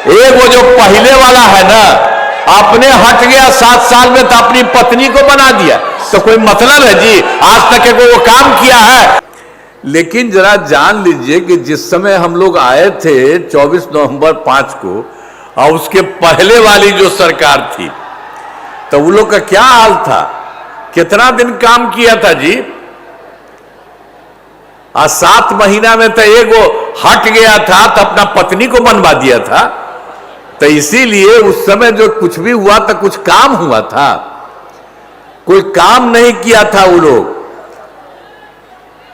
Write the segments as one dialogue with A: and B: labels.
A: एक वो जो पहले वाला है ना, अपने हट गया 7 साल में तो अपनी पत्नी को बना दिया, तो कोई मतलब है जी? आज तक वो काम किया है। लेकिन जरा जान लीजिए कि जिस समय हम लोग आए थे 24 नवंबर 5 को, और उसके पहले वाली जो सरकार थी, तो वो लोग का क्या हाल था? कितना दिन काम किया था जी? 7 महीना में तो एक वो हट गया था तो अपना पत्नी को बनवा दिया था। तो इसीलिए उस समय जो कुछ भी हुआ था, कुछ काम हुआ था? कोई काम नहीं किया था वो लोग।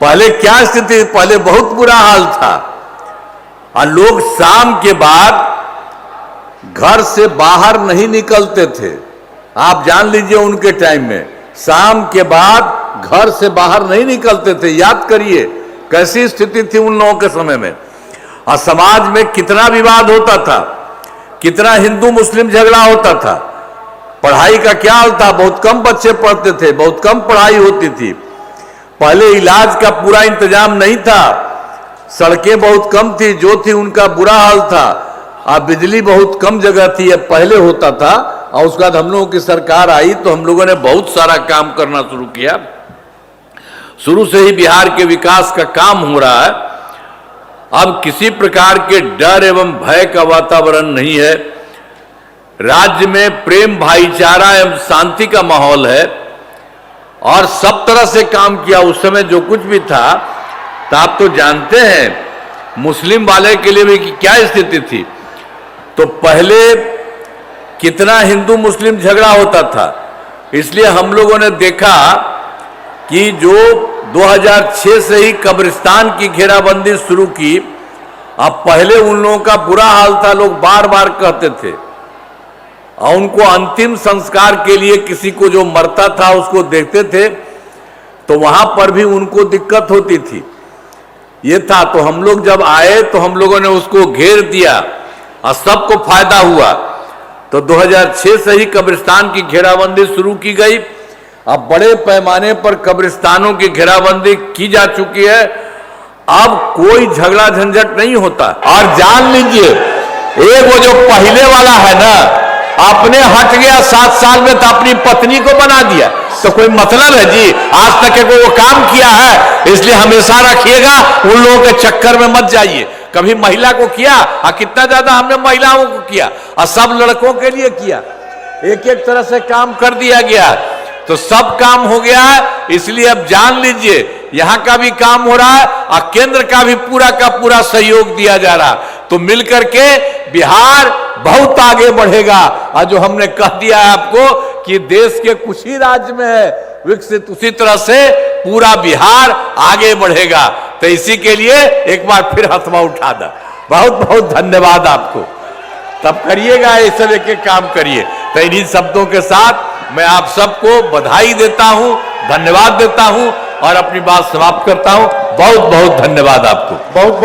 A: पहले क्या स्थिति? पहले बहुत बुरा हाल था, और लोग शाम के बाद घर से बाहर नहीं निकलते थे। आप जान लीजिए उनके टाइम में शाम के बाद घर से बाहर नहीं निकलते थे। याद करिए कैसी स्थिति थी उन लोगों के समय में। और समाज में कितना विवाद होता था, कितना हिंदू मुस्लिम झगड़ा होता था। पढ़ाई का क्या हाल था? बहुत कम बच्चे पढ़ते थे, बहुत कम पढ़ाई होती थी। पहले इलाज का पूरा इंतजाम नहीं था, सड़कें बहुत कम थी, जो थी उनका बुरा हाल था। अब बिजली बहुत कम जगह थी, अब पहले होता था। और उसके बाद हम लोगों की सरकार आई तो हम लोगों ने बहुत सारा काम करना शुरू किया। शुरू से ही बिहार के विकास का काम हो रहा है। अब किसी प्रकार के डर एवं भय का वातावरण नहीं है। राज्य में प्रेम, भाईचारा एवं शांति का माहौल है, और सब तरह से काम किया। उस समय जो कुछ भी था, तो आप तो जानते हैं मुस्लिम वाले के लिए भी क्या स्थिति थी। तो पहले कितना हिंदू मुस्लिम झगड़ा होता था। इसलिए हम लोगों ने देखा कि जो 2006 से ही कब्रिस्तान की घेराबंदी शुरू की। अब पहले उन लोगों का बुरा हाल था, लोग बार बार कहते थे, और उनको अंतिम संस्कार के लिए किसी को जो मरता था उसको देखते थे, तो वहां पर भी उनको दिक्कत होती थी। ये था, तो हम लोग जब आए तो हम लोगों ने उसको घेर दिया और सबको फायदा हुआ। तो 2006 से ही कब्रिस्तान की घेराबंदी शुरू की गई। अब बड़े पैमाने पर कब्रिस्तानों की घेराबंदी की जा चुकी है। अब कोई झगड़ा झंझट नहीं होता। और जान लीजिए एक वो जो पहले वाला है ना, अपने हट गया 7 साल में तो अपनी पत्नी को बना दिया, तो कोई मतलब है जी? आज तक वो काम किया है। इसलिए हमेशा रखिएगा, उन लोगों के चक्कर में मत जाइए। कभी महिला को किया, और कितना ज्यादा हमने महिलाओं को किया, और सब लड़कों के लिए किया। एक एक तरह से काम कर दिया गया, तो सब काम हो गया है। इसलिए अब जान लीजिए यहां का भी काम हो रहा है, और केंद्र का भी पूरा का पूरा सहयोग दिया जा रहा है। तो मिलकर के बिहार बहुत आगे बढ़ेगा। और जो हमने कह दिया है आपको कि देश के कुछ ही राज्य में है विकसित, उसी तरह से पूरा बिहार आगे बढ़ेगा। तो इसी के लिए एक बार फिर हथवा उठा दा। बहुत बहुत धन्यवाद आपको। तब करिएगा, ऐसे लेके काम करिए। तो इन्हीं शब्दों के साथ मैं आप सबको बधाई देता हूं, धन्यवाद देता हूं, और अपनी बात समाप्त करता हूं। बहुत बहुत धन्यवाद आपको। बहुत बहुत